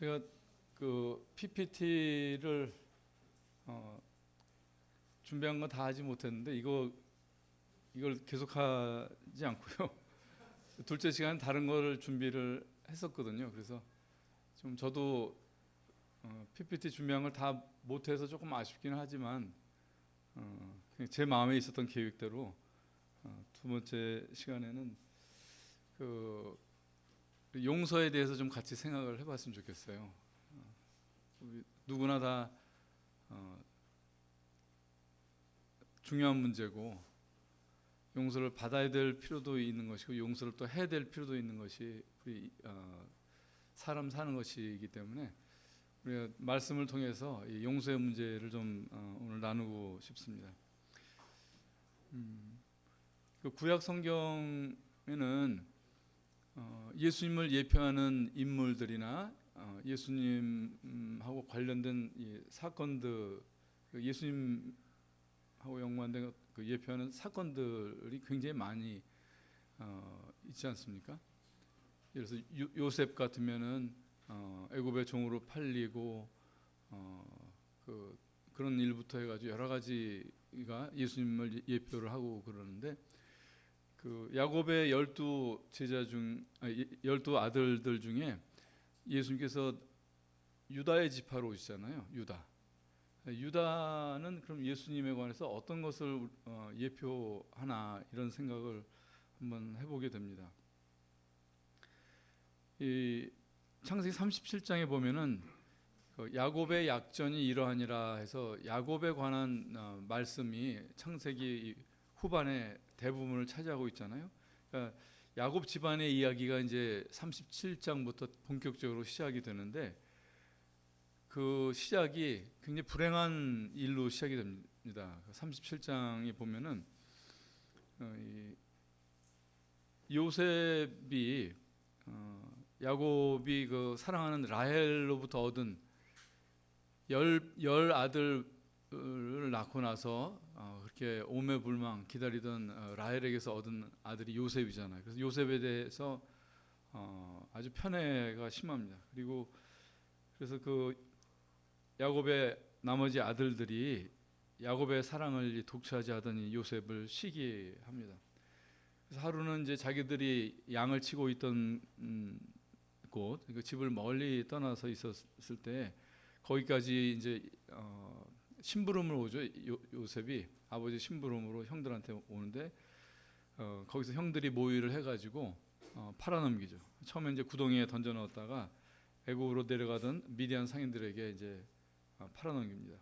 제가 그 PPT를 준비한 건 다 하지 못했는데 이걸 계속하지 않고요. 둘째 시간 다른 거를 준비를 했었거든요. 그래서 좀 저도 PPT 준비한 걸 다 못해서 조금 아쉽기는 하지만 그냥 제 마음에 있었던 계획대로 두 번째 시간에는 그 용서에 대해서 좀 같이 생각을 해봤으면 좋겠어요. 우리 누구나 다 중요한 문제고 용서를 받아야 될 필요도 있는 것이고 용서를 또 해야 될 필요도 있는 것이 우리 사람 사는 것이기 때문에 우리가 말씀을 통해서 이 용서의 문제를 좀 오늘 나누고 싶습니다. 그 구약 성경에는 예수님을 예표하는 인물들이나 예수님하고 관련된 이 사건들, 예수님하고 연관된 그 예표하는 사건들이 굉장히 많이 있지 않습니까? 예를 들어서 요셉 같으면은 애굽의 종으로 팔리고 그런 일부터 해가지고 여러 가지가 예수님을 예표를 하고 그러는데 그 야곱의 12 아들들 중에 예수님께서 유다의 지파로 오시잖아요. 유다는 그럼 예수님에 관해서 어떤 것을 예표하나 이런 생각을 한번 해보게 됩니다. 이 창세기 37장에 보면은 야곱의 약전이 이러하니라 해서 야곱에 관한 말씀이 창세기 후반에 대부분을 차지하고 있잖아요. 그러니까 야곱 집안의 이야기가 이제 37장부터 본격적으로 시작이 되는데 그 시작이 굉장히 불행한 일로 시작이 됩니다. 37장에 보면은 요셉이 야곱이 그 사랑하는 라헬로부터 얻은 열 아들을 낳고 나서 그렇게 오매불망 기다리던 라헬에게서 얻은 아들이 요셉이잖아요. 그래서 요셉에 대해서 아주 편애가 심합니다. 그리고 그래서 그 야곱의 나머지 아들들이 야곱의 사랑을 독차지 하더니 요셉을 시기합니다. 그래서 하루는 이제 자기들이 양을 치고 있던 곳, 그 집을 멀리 떠나서 있었을 때 거기까지 이제 심부름을 오죠. 요셉이 아버지 심부름으로 형들한테 오는데 거기서 형들이 모의를 해가지고 팔아넘기죠. 처음에 이제 구덩이에 던져 넣었다가 애굽으로 내려가던 미디안 상인들에게 이제 팔아넘깁니다.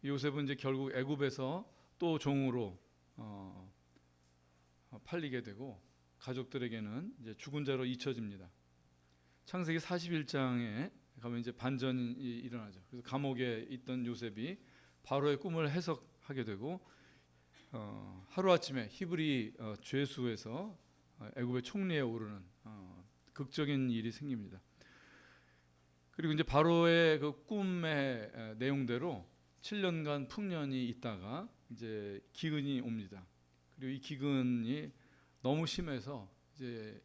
요셉은 이제 결국 애굽에서 또 종으로 팔리게 되고 가족들에게는 이제 죽은 자로 잊혀집니다. 창세기 41장에 가면 이제 반전이 일어나죠. 그래서 감옥에 있던 요셉이 바로의 꿈을 해석하게 되고 하루아침에 히브리 죄수에서 애굽의 총리에 오르는 극적인 일이 생깁니다. 그리고 이제 바로의 그 꿈의 내용대로 7년간 풍년이 있다가 이제 기근이 옵니다. 그리고 이 기근이 너무 심해서 이제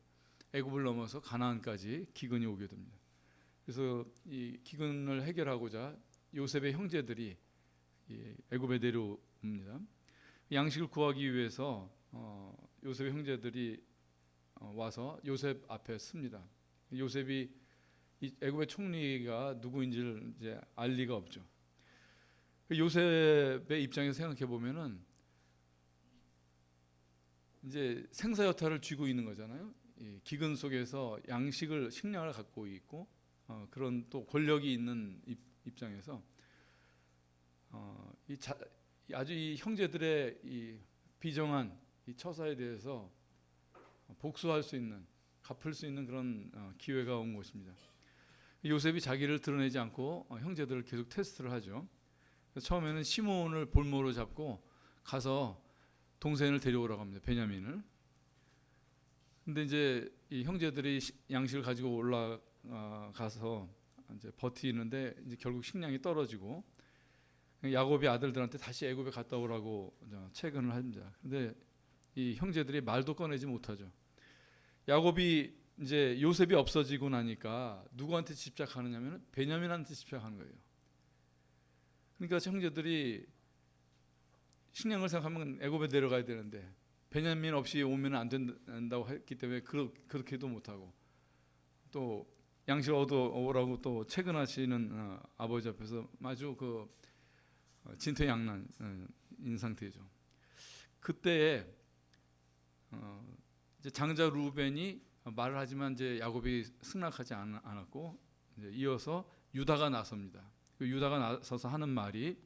애굽을 넘어서 가나안까지 기근이 오게 됩니다. 그래서 이 기근을 해결하고자 요셉의 형제들이 애굽에 내려옵니다. 양식을 구하기 위해서 요셉의 형제들이 와서 요셉 앞에 씁니다. 요셉이 애굽의 총리가 누구인지를 이제 알 리가 없죠. 요셉의 입장에서 생각해 보면은 이제 생사여탈을 쥐고 있는 거잖아요. 이 기근 속에서 식량을 갖고 있고 그런 또 권력이 있는 입장에서 아주 이 형제들의 이 비정한 이 처사에 대해서 복수할 수 있는, 갚을 수 있는 그런 기회가 온 것입니다. 요셉이 자기를 드러내지 않고 형제들을 계속 테스트를 하죠. 처음에는 시몬을 볼모로 잡고 가서 동생을 데려오라고 합니다. 베냐민을. 근데 이제 이 형제들이 양식을 가지고 올라가서 이제 버티는데 이제 결국 식량이 떨어지고 야곱이 아들들한테 다시 애굽에 갔다 오라고 채근을 합니다. 근데 이 형제들이 말도 꺼내지 못하죠. 야곱이 이제 요셉이 없어지고 나니까 누구한테 집착하느냐면 베냐민한테 집착하는 거예요. 그러니까 형제들이 식량을 생각하면 애굽에 내려가야 되는데 베냐민 없이 오면 안 된다고 했기 때문에 그렇게도 못하고, 또 양식을 얻어오라고 또 채근하시는 아버지 앞에서 아주 그 진퇴양난인 상태죠. 그때에 이제 장자 루벤이 말을 하지만 이제 야곱이 승낙하지 않았고, 이제 이어서 유다가 나섭니다. 그 유다가 나서서 하는 말이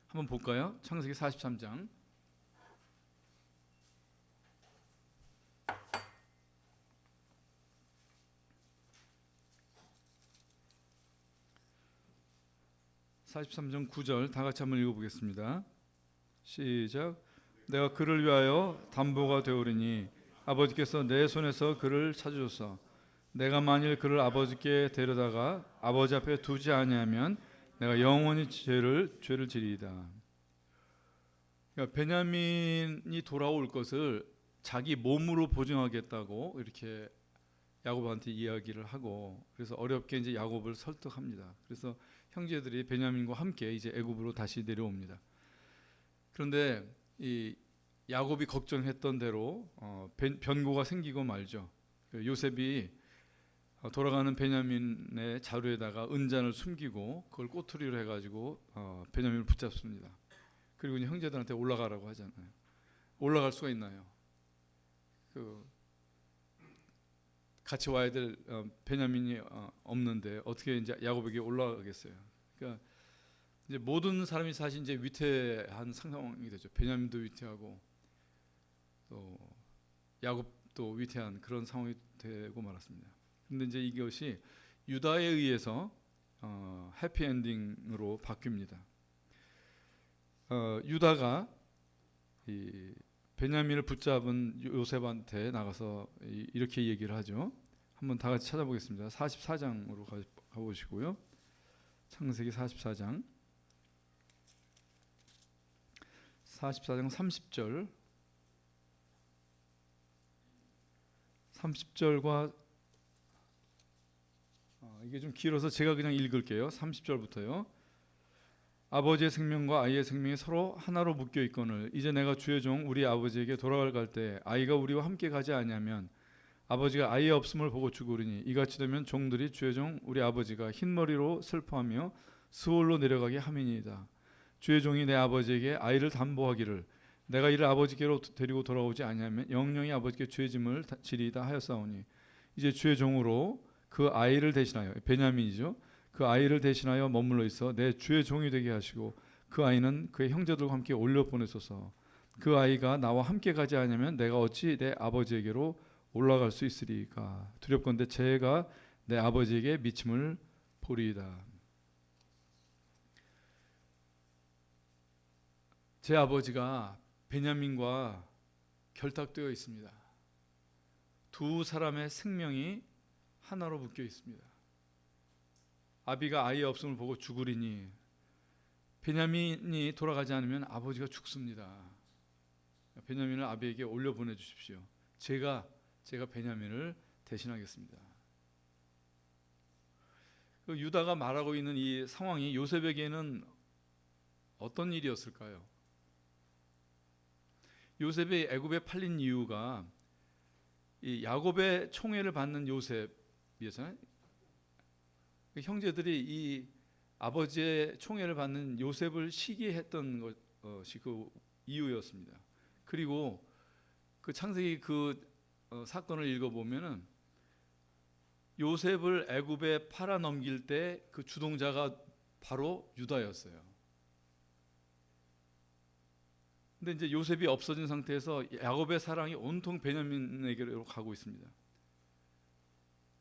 한번 볼까요? 창세기 43장. (43장) 9절 다 같이 한번 읽어보겠습니다. 시작. 내가 그를 위하여 담보가 되오리니 아버지께서 내 손에서 그를 찾으소서. 내가 만일 그를 아버지께 데려다가 아버지 앞에 두지 아니하면 내가 영원히 죄를 지리이다. 그러니까 베냐민이 돌아올 것을 자기 몸으로 보증하겠다고 이렇게 야곱한테 이야기를 하고, 그래서 어렵게 이제 야곱을 설득합니다. 그래서 형제들이 베냐민과 함께 이제 애굽으로 다시 내려옵니다. 그런데 이 야곱이 걱정했던 대로 변고가 생기고 말죠. 요셉이 돌아가는 베냐민의 자루에다가 은잔을 숨기고 그걸 꼬투리로 해가지고 베냐민을 붙잡습니다. 그리고 이제 형제들한테 올라가라고 하잖아요. 올라갈 수가 있나요? 같이 와야 될 베냐민이 없는데 어떻게 이제 야곱에게 올라가겠어요? 그러니까 이제 모든 사람이 사실 이제 위태한 상황이 되죠. 베냐민도 위태하고 또 야곱도 위태한 그런 상황이 되고 말았습니다. 그런데 이제 이것이 유다에 의해서 해피엔딩으로 바뀝니다. 유다가 이 베냐민을 붙잡은 요셉한테 나가서 이렇게 얘기를 하죠. 한번 다 같이 찾아보겠습니다. 44장으로 가보시고요. 창세기 44장 30절 30절과 이게 좀 길어서 제가 그냥 읽을게요. 30절부터요. 아버지의 생명과 아이의 생명이 서로 하나로 묶여 있거늘 이제 내가 주의 종 우리 아버지에게 돌아갈 때 아이가 우리와 함께 가지 아니하면 아버지가 아이의 없음을 보고 죽으리니 이같이 되면 종들이 주의 종 우리 아버지가 흰머리로 슬퍼하며 스올로 내려가게 함이니이다. 주의 종이 내 아버지에게 아이를 담보하기를 내가 이를 아버지께로 데리고 돌아오지 아니하면 영영이 아버지께 죄의 짐을 지리이다 하였사오니 이제 주의 종으로 그 아이를 대신하여 베냐민이죠. 그 아이를 대신하여 머물러 있어 내 주의 종이 되게 하시고 그 아이는 그의 형제들과 함께 올려 보내소서. 그 아이가 나와 함께 가지 않으면 내가 어찌 내 아버지에게로 올라갈 수 있으리까. 두렵건대 제가 내 아버지에게 미침을 보리이다. 제 아버지가 베냐민과 결탁되어 있습니다. 두 사람의 생명이 하나로 묶여 있습니다. 아비가 아이의 없음을 보고 죽으리니 베냐민이 돌아가지 않으면 아버지가 죽습니다. 베냐민을 아비에게 올려 보내주십시오. 제가 베냐민을 대신하겠습니다. 유다가 말하고 있는 이 상황이 요셉에게는 어떤 일이었을까요? 요셉이 애굽에 팔린 이유가 이 야곱의 총애를 받는 요셉이었잖아요. 형제들이 이 아버지의 총애를 받는 요셉을 시기했던 것이 그 이유였습니다. 그리고 그 창세기 사건을 읽어보면은 요셉을 애굽에 팔아 넘길 때 그 주동자가 바로 유다였어요. 근데 이제 요셉이 없어진 상태에서 야곱의 사랑이 온통 베냐민에게로 가고 있습니다.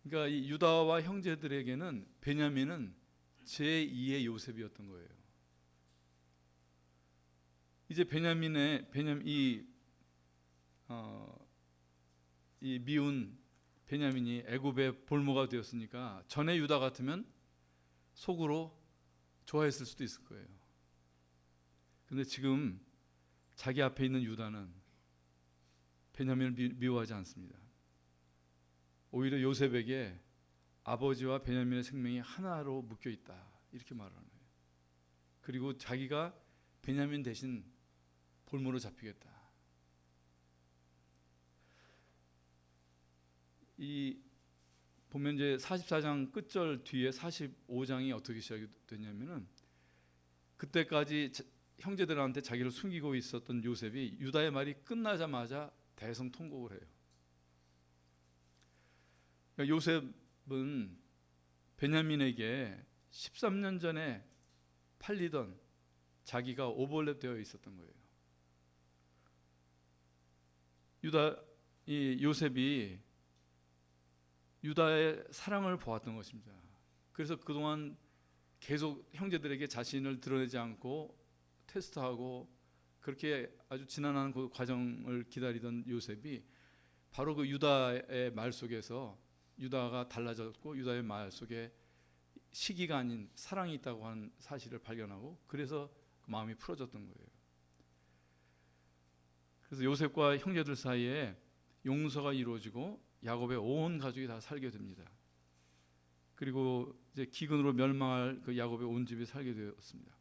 그러니까 이 유다와 형제들에게는 베냐민은 제2의 요셉이었던 거예요. 이제 이 미운 베냐민이 애굽의 볼모가 되었으니까 전에 유다 같으면 속으로 좋아했을 수도 있을 거예요. 근데 지금 자기 앞에 있는 유다는 베냐민을 미워하지 않습니다. 오히려 요셉에게 아버지와 베냐민의 생명이 하나로 묶여 있다 이렇게 말하는 거예요. 그리고 자기가 베냐민 대신 볼모로 잡히겠다. 이 보면 이제 44장 끝절 뒤에 45장이 어떻게 시작이 됐냐면은 그때까지 형제들한테 자기를 숨기고 있었던 요셉이 유다의 말이 끝나자마자 대성통곡을 해요. 그러니까 요셉은 베냐민에게 13년 전에 팔리던 자기가 오버랩 되어 있었던 거예요. 이 요셉이 유다의 사랑을 보았던 것입니다. 그래서 그동안 계속 형제들에게 자신을 드러내지 않고 테스트하고 그렇게 아주 지난한 그 과정을 기다리던 요셉이 바로 그 유다의 말 속에서 유다가 달라졌고 유다의 말 속에 시기가 아닌 사랑이 있다고 하는 사실을 발견하고 그래서 그 마음이 풀어졌던 거예요. 그래서 요셉과 형제들 사이에 용서가 이루어지고 야곱의 온 가족이 다 살게 됩니다. 그리고 이제 기근으로 멸망할 그 야곱의 온 집이 살게 되었습니다.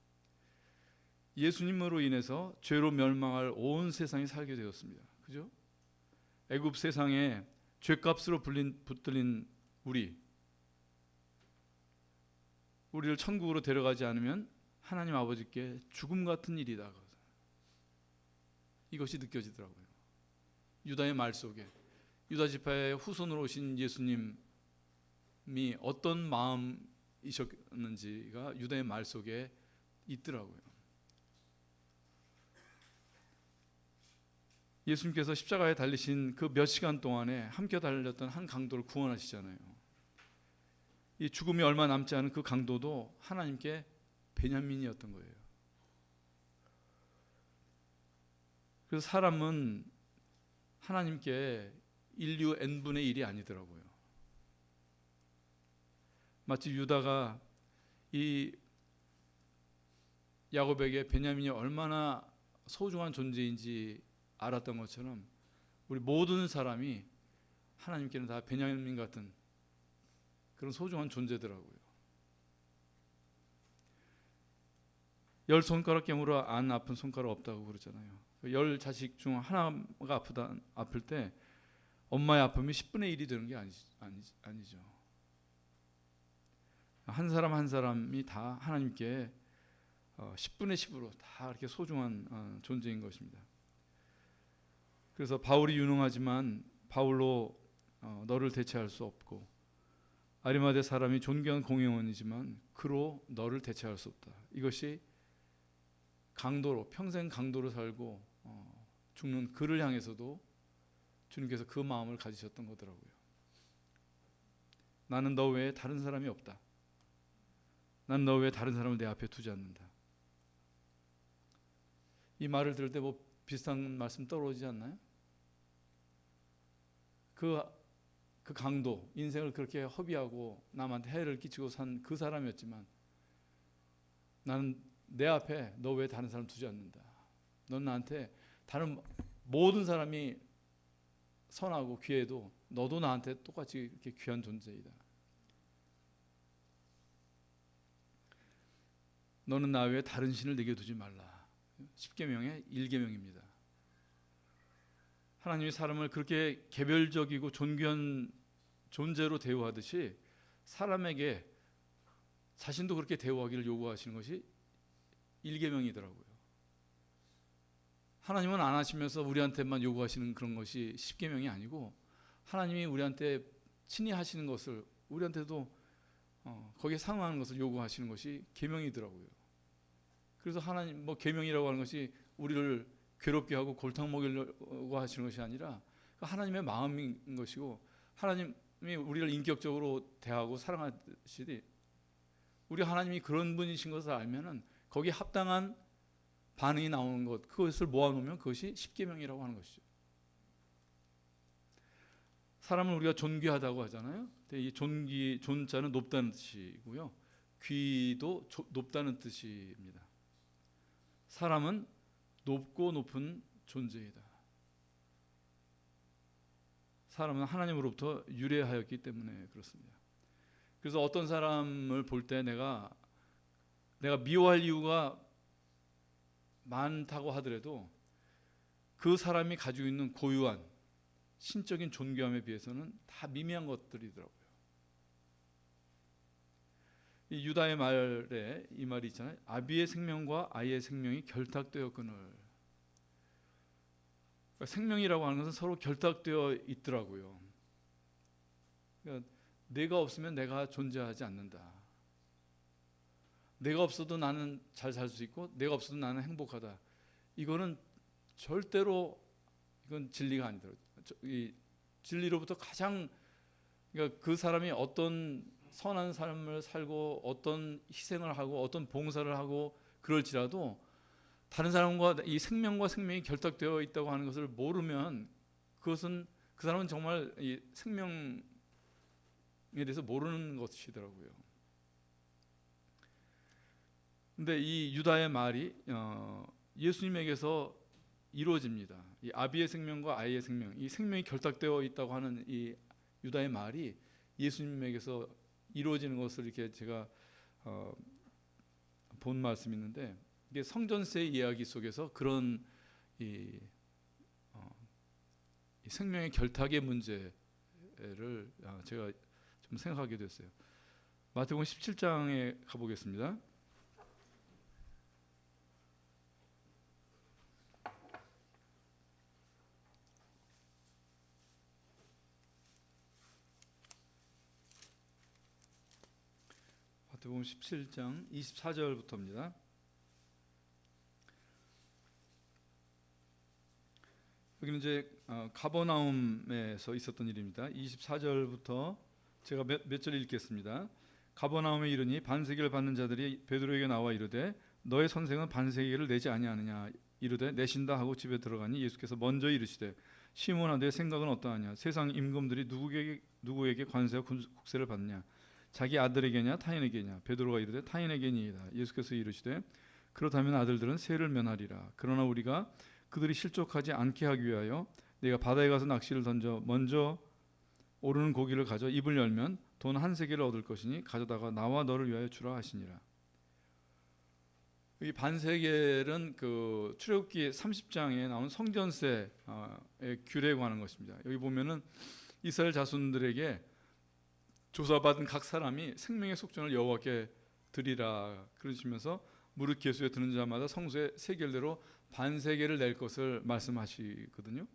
예수님으로 인해서 죄로 멸망할 온 세상이 살게 되었습니다. 그죠? 애굽 세상에 죄값으로 붙들린 우리를 천국으로 데려가지 않으면 하나님 아버지께 죽음 같은 일이다. 이것이 느껴지더라고요. 유다의 말 속에 유다 지파의 후손으로 오신 예수님이 어떤 마음이셨는지가 유다의 말 속에 있더라고요. 예수님께서 십자가에 달리신 그 몇 시간 동안에 함께 달렸던 한 강도를 구원하시잖아요. 이 죽음이 얼마 남지 않은 그 강도도 하나님께 베냐민이었던 거예요. 그래서 사람은 하나님께 인류 n분의 1이 아니더라고요. 마치 유다가 이 야곱에게 베냐민이 얼마나 소중한 존재인지 알았던 것처럼 우리 모든 사람이 하나님께는 다 베냐민 같은 그런 소중한 존재더라고요. 10손가락 깨물어 안 아픈 손가락 없다고 그러잖아요. 10 자식 중 하나가 아플 때 엄마의 아픔이 10분의 1이 되는 게 아니죠. 한 사람 한 사람이 다 하나님께 10분의 10으로 다 이렇게 소중한 존재인 것입니다. 그래서 바울이 유능하지만 바울로 너를 대체할 수 없고 아리마대 사람이 존귀한 공회원이지만 그로 너를 대체할 수 없다. 이것이 강도로 평생 강도로 살고 죽는 그를 향해서도 주님께서 그 마음을 가지셨던 거더라고요. 나는 너 외에 다른 사람이 없다. 난 너 외에 다른 사람을 내 앞에 두지 않는다. 이 말을 들을 때 뭐 비슷한 말씀 떠오르지 않나요? 그 강도, 인생을 그렇게 허비하고 남한테 해를 끼치고 산 그 사람이었지만 나는 내 앞에 너 외에 다른 사람 두지 않는다. 넌 나한테 다른 모든 사람이 선하고 귀해도 너도 나한테 똑같이 이렇게 귀한 존재이다. 너는 나 외에 다른 신을 내게 두지 말라. 10계명의 1계명입니다. 하나님이 사람을 그렇게 개별적이고 존귀한 존재로 대우하듯이 사람에게 자신도 그렇게 대우하기를 요구하시는 것이 1계명이더라고요. 하나님은 안 하시면서 우리한테만 요구하시는 그런 것이 10계명이 아니고 하나님이 우리한테 친히 하시는 것을 우리한테도 거기에 상응하는 것을 요구하시는 것이 계명이더라고요. 그래서 하나님 계명이라고 하는 것이 우리를 괴롭게 하고 골탕 먹이려고 하시는 것이 아니라 하나님의 마음인 것이고 하나님이 우리를 인격적으로 대하고 사랑하시되 우리 하나님이 그런 분이신 것을 알면은 거기에 합당한 반응이 나오는 것, 그것을 모아놓으면 그것이 10계명이라고 하는 것이죠. 사람을 우리가 존귀하다고 하잖아요. 근데 이 존자는 높다는 뜻이고요. 귀도 높다는 뜻입니다. 사람은 높고 높은 존재이다. 사람은 하나님으로부터 유래하였기 때문에 그렇습니다. 그래서 어떤 사람을 볼 때 내가 미워할 이유가 많다고 하더라도 그 사람이 가지고 있는 고유한 신적인 존귀함에 비해서는 다 미미한 것들이더라고요. 이 유다의 말에 이 말이 있잖아요. 아비의 생명과 아이의 생명이 결탁되었거늘. 그러니까 생명이라고 하는 것은 서로 결탁되어 있더라고요. 그러니까 내가 없으면 내가 존재하지 않는다. 내가 없어도 나는 잘 살 수 있고 내가 없어도 나는 행복하다. 이거는 절대로 이건 진리가 아니더라고요. 이 진리로부터 가장, 그러니까 그 사람이 어떤 선한 삶을 살고 어떤 희생을 하고 어떤 봉사를 하고 그럴지라도 다른 사람과 이 생명과 생명이 결탁되어 있다고 하는 것을 모르면 그것은 그 사람은 정말 이 생명에 대해서 모르는 것이더라고요. 근데 이 유다의 말이 예수님에게서 이루어집니다. 이 아비의 생명과 아이의 생명, 이 생명이 결탁되어 있다고 하는 이 유다의 말이 예수님에게서 이루어지는 것을 이렇게 제가 본 말씀이 있는데, 이게 성전세의 이야기 속에서 그런 이 생명의 결탁의 문제를 제가 좀 생각하게 됐어요. 마태복음 17장에 가보겠습니다. 마태복음 17장 24절부터입니다. 여기는 이제 가버나움에서 있었던 일입니다. 24절부터 제가 몇 절 읽겠습니다. 가버나움에 이르니 반세기를 받는 자들이 베드로에게 나와 이르되 너의 선생은 반세기를 내지 아니하느냐. 이르되 내신다 하고 집에 들어가니 예수께서 먼저 이르시되 시몬아 내 생각은 어떠하냐. 세상 임금들이 누구에게 관세와 국세를 받느냐. 자기 아들에게냐 타인에게냐. 베드로가 이르되 타인에게니이다. 예수께서 이르시되 그렇다면 아들들은 세를 면하리라. 그러나 우리가 그들이 실족하지 않게 하기 위하여 내가 바다에 가서 낚시를 던져 먼저 오르는 고기를 가져 입을 열면 돈 한 세겔을 얻을 것이니 가져다가 나와 너를 위하여 주라 하시니라. 이 반세겔은 그 출애굽기 30장에 나온 성전세의 규례에 관한 것입니다. 여기 보면은 이스라엘 자손들에게 조사받은 각 사람이 생명의 속전을 여호와께 드리라 그러시면서 무릇 계수에 드는 자마다 성소의 세겔대로 반세겔을 낼 것을 말씀하시거든요.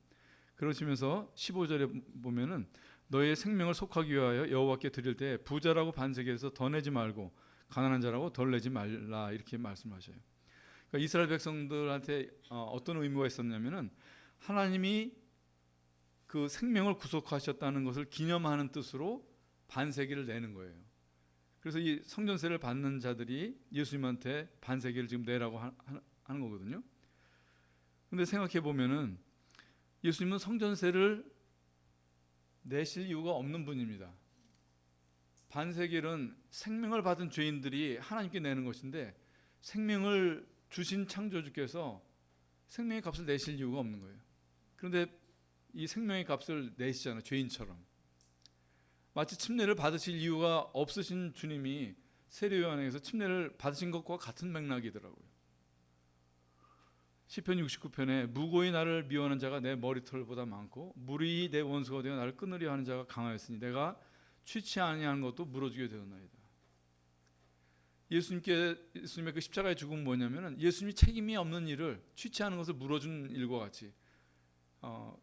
그러시면서 15절에 보면은 너의 생명을 속하기 위하여 여호와께 드릴 때 부자라고 반세겔에서 더 내지 말고 가난한 자라고 덜 내지 말라 이렇게 말씀하셔요. 그러니까 이스라엘 백성들한테 어떤 의무가 있었냐면은 하나님이 그 생명을 구속하셨다는 것을 기념하는 뜻으로 반세기를 내는 거예요. 그래서 이 성전세를 받는 자들이 예수님한테 반세기를 지금 내라고 하는 거거든요. 근데 생각해 보면은 예수님은 성전세를 내실 이유가 없는 분입니다. 반세겔은 생명을 받은 죄인들이 하나님께 내는 것인데 생명을 주신 창조주께서 생명의 값을 내실 이유가 없는 거예요. 그런데 이 생명의 값을 내시잖아요. 죄인처럼. 마치 침례를 받으실 이유가 없으신 주님이 세례요한에게서 침례를 받으신 것과 같은 맥락이더라고요. 시편 69편에 무고히 나를 미워하는 자가 내 머리털보다 많고 무리히 내 원수가 되어 나를 끊으려 하는 자가 강하였으니 내가 취치 아니하는 것도 물어주게 되었나이다. 예수님의 그 십자가의 죽음은 뭐냐면은 예수님이 책임이 없는 일을 취치하는 것을 물어준 일과 같이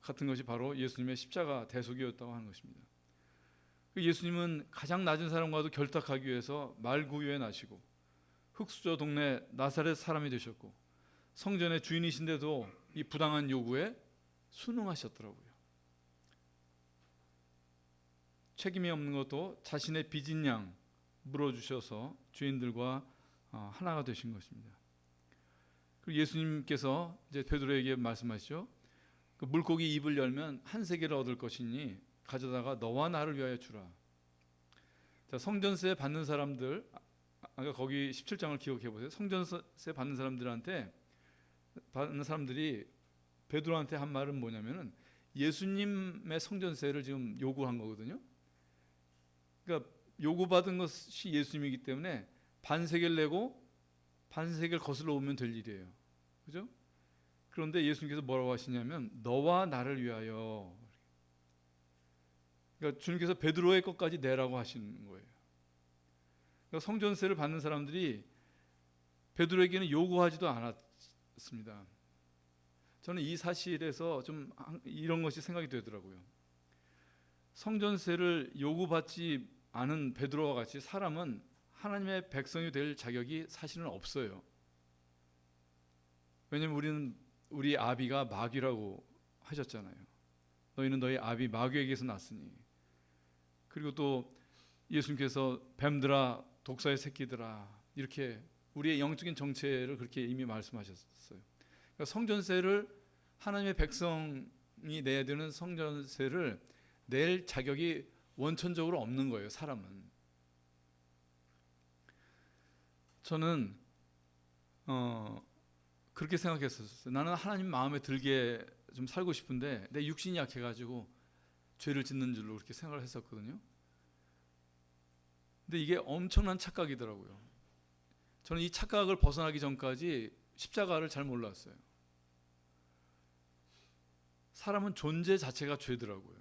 같은 것이 바로 예수님의 십자가 대속이었다고 하는 것입니다. 예수님은 가장 낮은 사람과도 결탁하기 위해서 말구유에 나시고 흙수저 동네 나사렛 사람이 되셨고 성전의 주인이신데도 이 부당한 요구에 순응하셨더라고요. 책임이 없는 것도 자신의 빚진 양 물어주셔서 주인들과 하나가 되신 것입니다. 그리고 예수님께서 이제 베드로에게 말씀하시죠. 그 물고기 입을 열면 한 세겔을 얻을 것이니 가져다가 너와 나를 위하여 주라. 자, 성전세 받는 사람들, 아까 거기 17장을 기억해 보세요. 성전세 받는 사람들이 베드로한테 한 말은 뭐냐면은 예수님의 성전세를 지금 요구한 거거든요. 그러니까 요구받은 것이 예수님이기 때문에 반세겔 내고 반세겔 거슬러 오면 될 일이에요. 그죠? 그런데 예수님께서 뭐라고 하시냐면 너와 나를 위하여. 그러니까 주님께서 베드로의 것까지 내라고 하시는 거예요. 그러니까 성전세를 받는 사람들이 베드로에게는 요구하지도 않았습니다. 저는 이 사실에서 좀 이런 것이 생각이 되더라고요. 성전세를 요구받지 않은 베드로와 같이 사람은 하나님의 백성이 될 자격이 사실은 없어요. 왜냐하면 우리 아비가 마귀라고 하셨잖아요. 너희는 너희 아비 마귀에게서 났으니. 그리고 또 예수님께서 뱀들아 독사의 새끼들아 이렇게 우리의 영적인 정체를 그렇게 이미 말씀하셨어요. 그러니까 성전세를 하나님의 백성이 내야 되는 성전세를 낼 자격이 원천적으로 없는 거예요. 사람은. 저는 그렇게 생각했었어요. 나는 하나님 마음에 들게 좀 살고 싶은데 내 육신이 약해가지고 죄를 짓는 줄로 그렇게 생각을 했었거든요. 근데 이게 엄청난 착각이더라고요. 저는 이 착각을 벗어나기 전까지 십자가를 잘 몰랐어요. 사람은 존재 자체가 죄더라고요.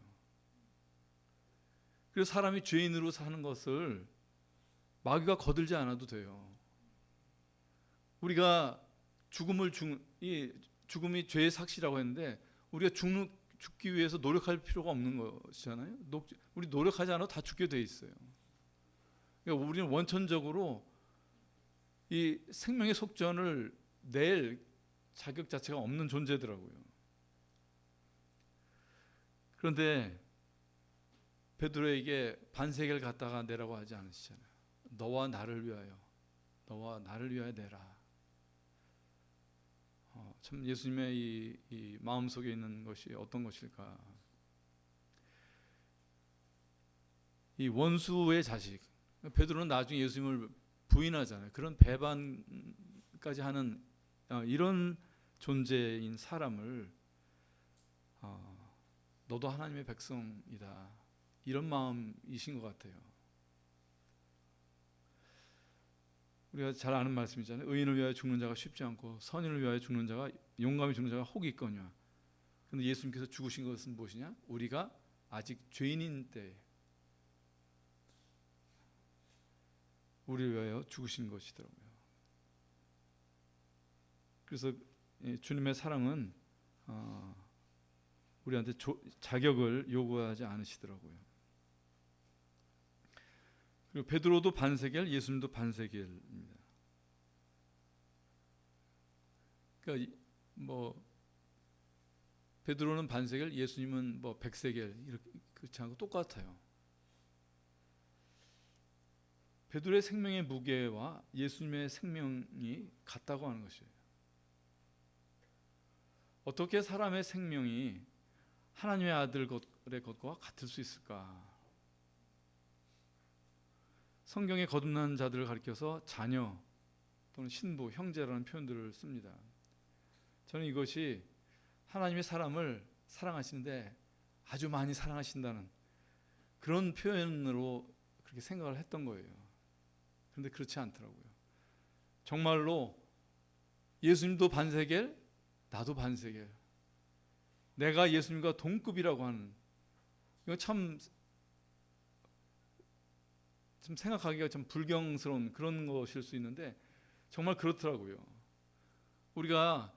그래서 사람이 죄인으로 사는 것을 마귀가 거들지 않아도 돼요. 우리가 죽음이 죄의 삭시라고 했는데 우리가 죽기 위해서 노력할 필요가 없는 것이잖아요. 우리 노력하지 않아도 다 죽게 돼 있어요. 그러니까 우리는 원천적으로 이 생명의 속전을 낼 자격 자체가 없는 존재더라고요. 그런데 베드로에게 반세겔 갖다가 내라고 하지 않으시잖아요. 너와 나를 위하여 내라. 참 예수님의 이 마음속에 있는 것이 어떤 것일까? 이 원수의 자식. 베드로는 나중에 예수님을 부인하잖아요. 그런 배반까지 하는 이런 존재인 사람을 너도 하나님의 백성이다. 이런 마음이신 것 같아요. 우리가 잘 아는 말씀이잖아요. 의인을 위하여 죽는 자가 쉽지 않고 선인을 위하여 죽는 자가 용감히 죽는 자가 혹이 있거니와. 그런데 예수님께서 죽으신 것은 무엇이냐? 우리가 아직 죄인인 때 우리를 위하여 죽으신 것이더라고요. 그래서 주님의 사랑은 우리한테 자격을 요구하지 않으시더라고요. 그리고 베드로도 반세겔, 예수님도 반세겔입니다. 그러니까 베드로는 반세겔, 예수님은 백세겔 이렇게 그렇지 않고 똑같아요. 베드로의 생명의 무게와 예수님의 생명이 같다고 하는 것이에요. 어떻게 사람의 생명이 하나님의 아들의 것과 같을 수 있을까? 성경에 거듭난 자들을 가리켜서 자녀 또는 신부, 형제라는 표현들을 씁니다. 저는 이것이 하나님의 사람을 사랑하시는데 아주 많이 사랑하신다는 그런 표현으로 그렇게 생각을 했던 거예요. 그런데 그렇지 않더라고요. 정말로 예수님도 반세겔, 나도 반세겔. 내가 예수님과 동급이라고 하는, 이거 참 생각하기가 좀 불경스러운 그런 것일 수 있는데 정말 그렇더라고요. 우리가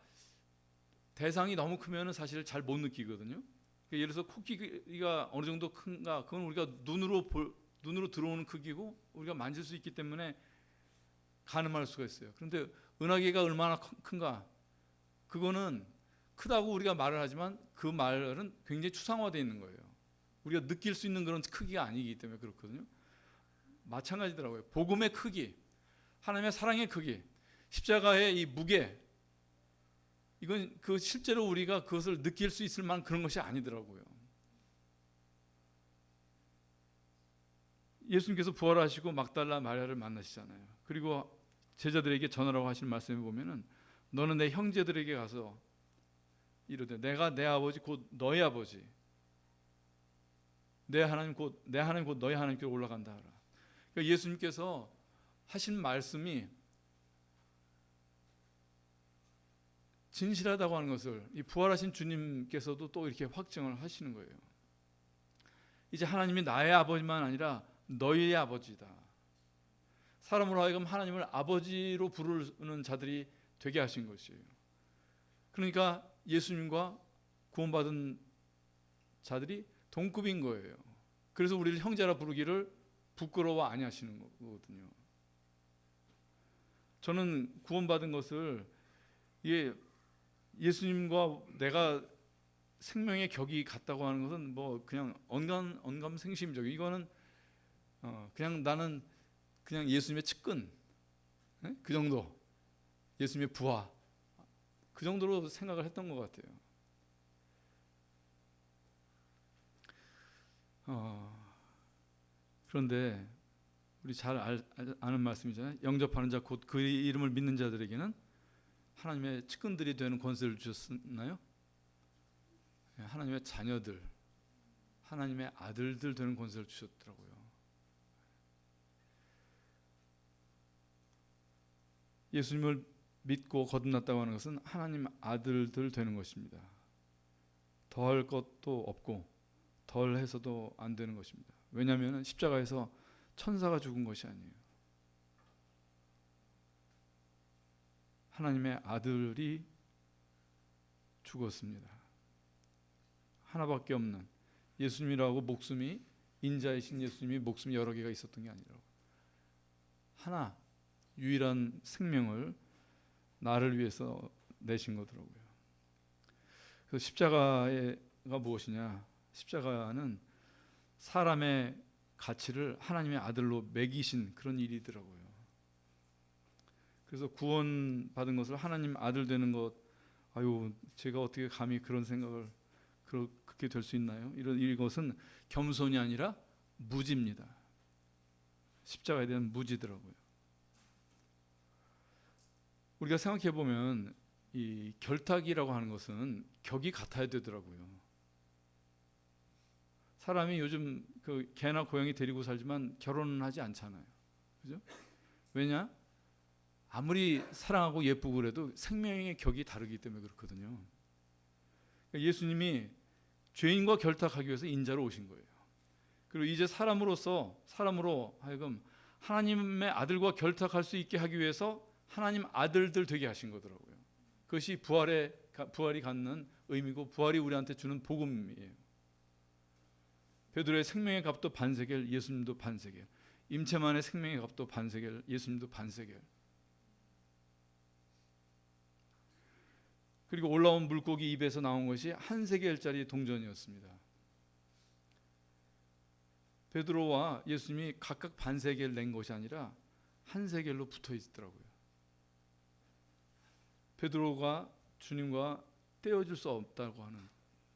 대상이 너무 크면 사실 잘 못 느끼거든요. 예를 들어서 코끼리가 어느 정도 큰가, 그건 우리가 눈으로 들어오는 크기고 우리가 만질 수 있기 때문에 가늠할 수가 있어요. 그런데 은하계가 얼마나 큰가, 그거는 크다고 우리가 말을 하지만 그 말은 굉장히 추상화되어 있는 거예요. 우리가 느낄 수 있는 그런 크기가 아니기 때문에 그렇거든요. 마찬가지더라고요. 복음의 크기, 하나님의 사랑의 크기, 십자가의 이 무게, 이건 실제로 우리가 그것을 느낄 수 있을 만한 그런 것이 아니더라고요. 예수님께서 부활하시고 막달라 마리아를 만나시잖아요. 그리고 제자들에게 전하라고 하신 말씀에 보면은 너는 내 형제들에게 가서 이르되 내가 내 아버지 곧 너희 아버지 내 하나님 곧 너희 하나님께로 올라간다 하라. 그러니까 예수님께서 하신 말씀이 진실하다고 하는 것을 이 부활하신 주님께서도 또 이렇게 확증을 하시는 거예요. 이제 하나님이 나의 아버지만 아니라 너희의 아버지다. 사람으로 하여금 하나님을 아버지로 부르는 자들이 되게 하신 것이에요. 그러니까 예수님과 구원받은 자들이 동급인 거예요. 그래서 우리를 형제라 부르기를 부끄러워 아니하시는 거거든요. 저는 구원받은 것을 이게 예수님과 내가 생명의 격이 같다고 하는 것은 뭐 그냥 언감생심적. 이거는 그냥 나는 그냥 예수님의 측근, 그 정도, 예수님의 부하, 그 정도로 생각을 했던 것 같아요. 그런데 우리 잘 아는 말씀이잖아요. 영접하는 자 곧 그 이름을 믿는 자들에게는 하나님의 측근들이 되는 권세를 주셨나요? 하나님의 자녀들, 하나님의 아들들 되는 권세를 주셨더라고요. 예수님을 믿고 거듭났다고 하는 것은 하나님 아들들 되는 것입니다. 더할 것도 없고 덜 해서도 안 되는 것입니다. 왜냐하면 십자가에서 천사가 죽은 것이 아니에요. 하나님의 아들이 죽었습니다. 하나밖에 없는 예수님이라고 목숨이 인자이신 예수님이 목숨이 여러 개가 있었던 게 아니라 하나 유일한 생명을 나를 위해서 내신 거더라고요. 그래서 십자가가 무엇이냐? 십자가는 사람의 가치를 하나님의 아들로 매기신 그런 일이더라고요. 그래서 구원받은 것을 하나님 아들 되는 것, 아유 제가 어떻게 감히 그런 생각을 그렇게 될 수 있나요? 이것은 겸손이 아니라 무지입니다. 십자가에 대한 무지더라고요. 우리가 생각해 보면 이 결탁이라고 하는 것은 격이 같아야 되더라고요. 사람이 요즘 그 개나 고양이 데리고 살지만 결혼은 하지 않잖아요. 그죠? 왜냐? 아무리 사랑하고 예쁘고 그래도 생명의 격이 다르기 때문에 그렇거든요. 예수님이 죄인과 결탁하기 위해서 인자로 오신 거예요. 그리고 이제 사람으로 하여금 하나님의 아들과 결탁할 수 있게 하기 위해서 하나님 아들들 되게 하신 거더라고요. 그것이 부활이 갖는 의미고 부활이 우리한테 주는 복음이에요. 베드로의 생명의 값도 반세겔, 예수님도 반세겔. 임채만의 생명의 값도 반세겔, 예수님도 반세겔. 그리고 올라온 물고기 입에서 나온 것이 한 세겔짜리 동전이었습니다. 베드로와 예수님이 각각 반세겔 낸 것이 아니라 한 세겔로 붙어 있더라고요. 베드로가 주님과 떼어줄 수 없다고 하는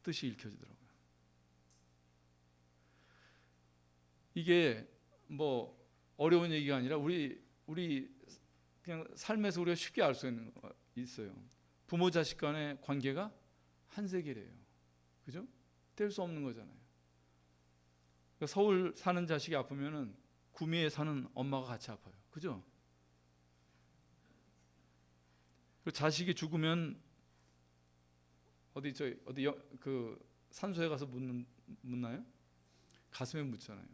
뜻이 읽혀지더라고요. 이게 뭐 어려운 얘기가 아니라 우리 그냥 삶에서 우리가 쉽게 알 수 있는 거 있어요. 부모 자식 간의 관계가 한 세겔이에요. 그죠? 뗄 수 없는 거잖아요. 그러니까 서울 사는 자식이 아프면은 구미에 사는 엄마가 같이 아파요. 그죠? 그 자식이 죽으면 그 산소에 가서 묻나요? 가슴에 묻잖아요.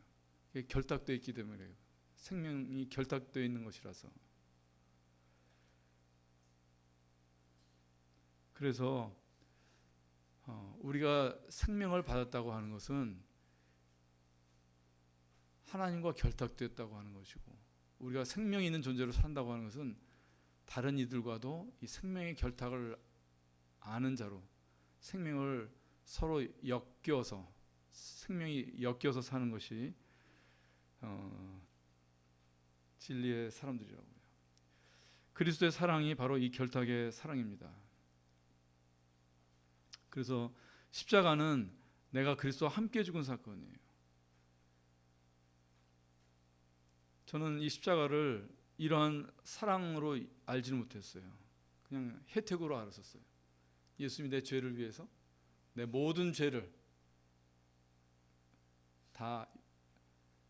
이게 결탁되어 있기 때문에 그래요. 생명이 결탁되어 있는 것이라서. 그래서 우리가 생명을 받았다고 하는 것은 하나님과 결탁되었다고 하는 것이고, 우리가 생명이 있는 존재로 산다고 하는 것은 다른 이들과도 이 생명의 결탁을 아는 자로 생명을 서로 생명이 엮여서 사는 것이 진리의 사람들이라고요. 그리스도의 사랑이 바로 이 결탁의 사랑입니다. 그래서 십자가는 내가 그리스도와 함께 죽은 사건이에요. 저는 이 십자가를 이러한 사랑으로 알지는 못했어요. 그냥 혜택으로 알았었어요. 예수님이 내 죄를 위해서 내 모든 죄를 다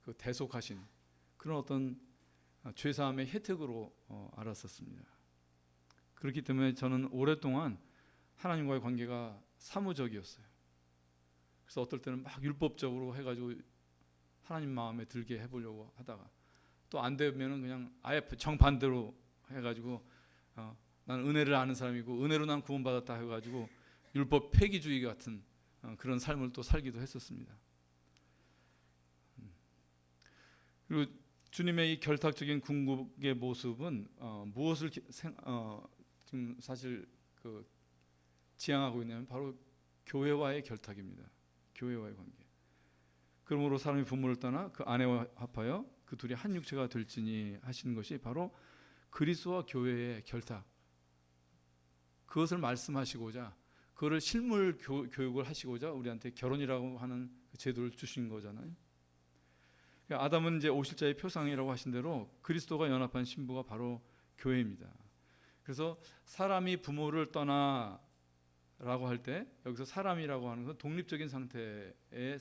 그 대속하신 그런 어떤 죄사함의 혜택으로 알았었습니다. 그렇기 때문에 저는 오랫동안 하나님과의 관계가 사무적이었어요. 그래서 어떨 때는 막 율법적으로 해가지고 하나님 마음에 들게 해보려고 하다가 또 안 되면은 그냥 아예 정반대로 해가지고 나는 은혜를 아는 사람이고 은혜로 난 구원받았다 해가지고 율법 폐기주의 같은 그런 삶을 또 살기도 했었습니다. 그리고 주님의 이 결탁적인 궁극의 모습은 무엇을 지금 사실 그 지향하고 있냐면 바로 교회와의 결탁입니다. 교회와의 관계. 그러므로 사람이 부모를 떠나 그 아내와 합하여 그 둘이 한 육체가 될지니 하시는 것이 바로 그리스도와 교회의 결탁. 그것을 말씀하시고자 그거를 실물 교육을 하시고자 우리한테 결혼이라고 하는 그 제도를 주신 거잖아요. 아담은 이제 오실자의 표상이라고 하신 대로 그리스도가 연합한 신부가 바로 교회입니다. 그래서 사람이 부모를 떠나라고 할 때 여기서 사람이라고 하는 건 독립적인 상태의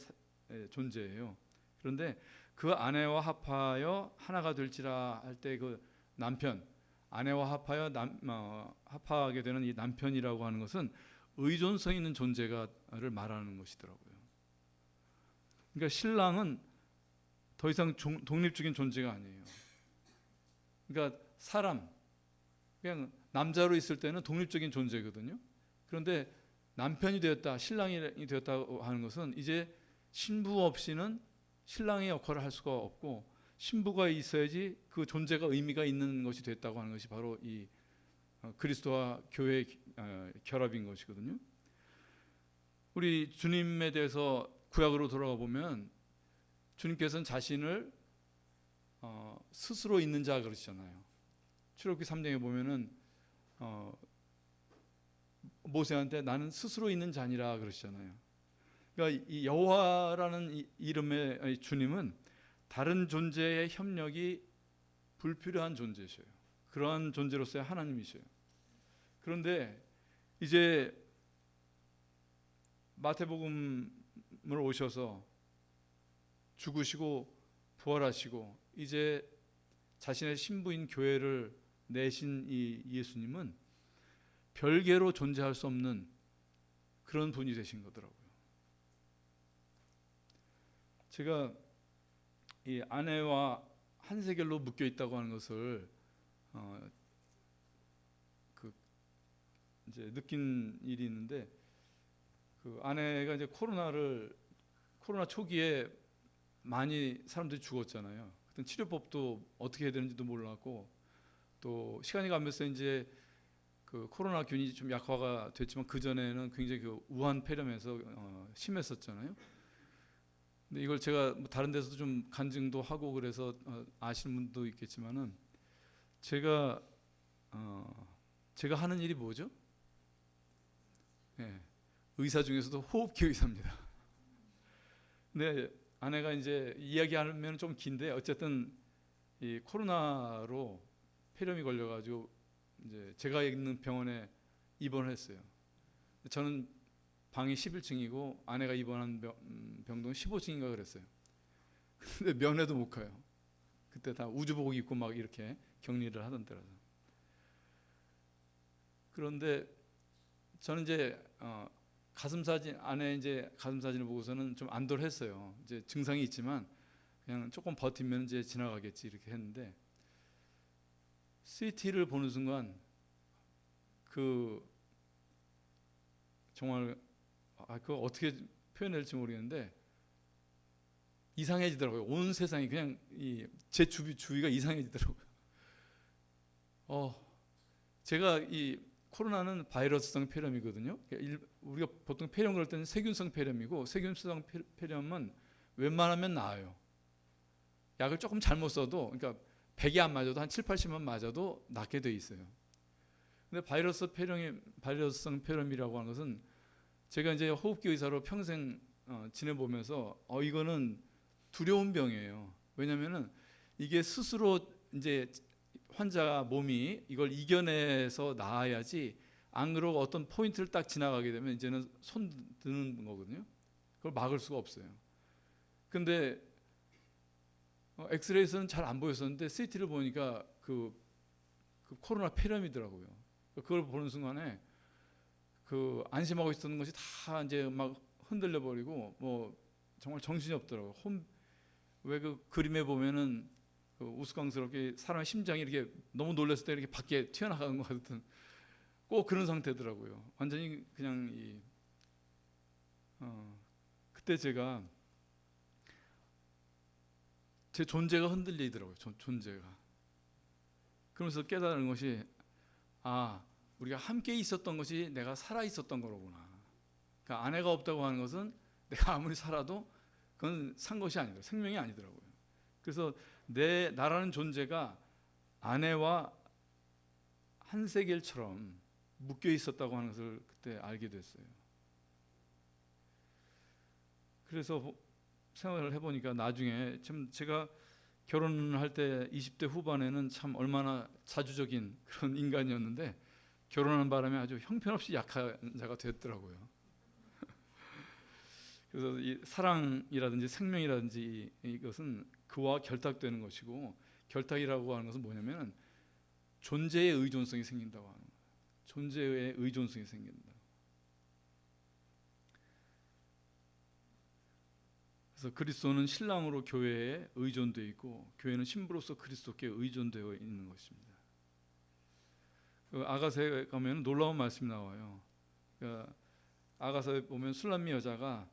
존재예요. 그런데 그 아내와 합하여 하나가 될지라 할 때 그 남편, 아내와 합하여 합하게 되는 이 남편이라고 하는 것은 의존성 있는 존재가를 말하는 것이더라고요. 그러니까 신랑은 더 이상 독립적인 존재가 아니에요. 그러니까 사람, 그냥 남자로 있을 때는 독립적인 존재거든요. 그런데 남편이 되었다, 신랑이 되었다고 하는 것은 이제 신부 없이는 신랑의 역할을 할 수가 없고 신부가 있어야지 그 존재가 의미가 있는 것이 됐다고 하는 것이 바로 이 그리스도와 교회의 결합인 것이거든요. 우리 주님에 대해서 구약으로 돌아가 보면 주님께서는 자신을 스스로 있는 자 그러시잖아요. 출애굽기 3장에 보면은 모세한테 나는 스스로 있는 자니라 그러시잖아요. 그러니까 이 여호와라는 이름의 주님은 다른 존재의 협력이 불필요한 존재셔요. 그러한 존재로서의 하나님이셔요. 그런데 이제 마태복음을 오셔서 죽으시고 부활하시고 이제 자신의 신부인 교회를 내신 이 예수님은 별개로 존재할 수 없는 그런 분이 되신 거더라고요. 제가 이 아내와 한 세겔로 묶여 있다고 하는 것을 이제 느낀 일이 있는데 그 아내가 이제 코로나 초기에 많이 사람들이 죽었잖아요. 그때 치료법도 어떻게 해야 되는지도 몰랐고 또 시간이 가면서 이제 그 코로나균이 좀 약화가 됐지만 그 전에는 굉장히 그 우한 폐렴에서 심했었잖아요. 근데 이걸 제가 뭐 다른 데서도 좀 간증도 하고 그래서 아시는 분도 있겠지만은 제가 하는 일이 뭐죠? 네, 의사 중에서도 호흡기 의사입니다. 근데 아내가 이제 이야기하면 좀 긴데 어쨌든 이 코로나로 폐렴이 걸려가지고 이제 제가 있는 병원에 입원을 했어요. 저는 방이 11층이고 아내가 입원한 병동은 15층인가 그랬어요. 근데 면회도 못 가요. 그때 다 우주복 입고 막 이렇게 격리를 하던 때라서. 그런데 저는 이제 가슴 사진 아내 이제 가슴 사진을 보고서는 좀 안도를 했어요. 이제 증상이 있지만 그냥 조금 버티면 이제 지나가겠지 이렇게 했는데 CT를 보는 순간 그 정말 그거 어떻게 표현할지 모르겠는데 이상해지더라고요. 온 세상이 그냥 제 주위가 이상해지더라고요. 제가 이 코로나는 바이러스성 폐렴이거든요. 우리가 보통 폐렴 그럴 때는 세균성 폐렴이고 세균성 폐렴은 웬만하면 나아요. 약을 조금 잘못 써도 그러니까 100이 안 맞아도 한 7, 80만 맞아도 낫게 돼 있어요. 근데 바이러스성 폐렴이라고 하는 것은 제가 이제 호흡기 의사로 평생 지내보면서 이거는 두려운 병이에요. 왜냐면은 이게 스스로 이제 환자 몸이 이걸 이겨내서 나아야지 안 그러고 어떤 포인트를 딱 지나가게 되면 이제는 손 드는 거거든요. 그걸 막을 수가 없어요. 근데 엑스레이에서는 잘 안 보였었는데 CT를 보니까 그 코로나 폐렴이더라고요. 그걸 보는 순간에 그 안심하고 있었던 것이 다 이제 막 흔들려 버리고 뭐 정말 정신이 없더라고요. 왜 그 그림에 보면은 그 우스꽝스럽게 사람의 심장이 이렇게 너무 놀랐을 때 이렇게 밖에 튀어나가는 것 같은 꼭 그런 상태더라고요. 완전히 그냥 그때 제가 제 존재가 흔들리더라고요. 존재가. 그러면서 깨달은 것이 우리가 함께 있었던 것이 내가 살아 있었던 거로구나. 그러니까 아내가 없다고 하는 것은 내가 아무리 살아도 그건 산 것이 아니다. 생명이 아니더라고요. 그래서 나라는 존재가 아내와 한 세겔처럼 묶여 있었다고 하는 것을 그때 알게 됐어요. 그래서 생각을 해보니까 나중에 참 제가 결혼할 때 20대 후반에는 참 얼마나 자주적인 그런 인간이었는데 결혼한 바람에 아주 형편없이 약한 자가 됐더라고요. 그래서 이 사랑이라든지 생명이라든지 이것은 그와 결탁되는 것이고, 결탁이라고 하는 것은 뭐냐면 존재의 의존성이 생긴다고 하는 거예요. 존재의 의존성이 생긴다. 그래서 그리스도는 신랑으로 교회에 의존되어 있고 교회는 신부로서 그리스도께 의존되어 있는 것입니다. 그 아가서에 가면 놀라운 말씀이 나와요. 그러니까 아가서에 보면 술람미 여자가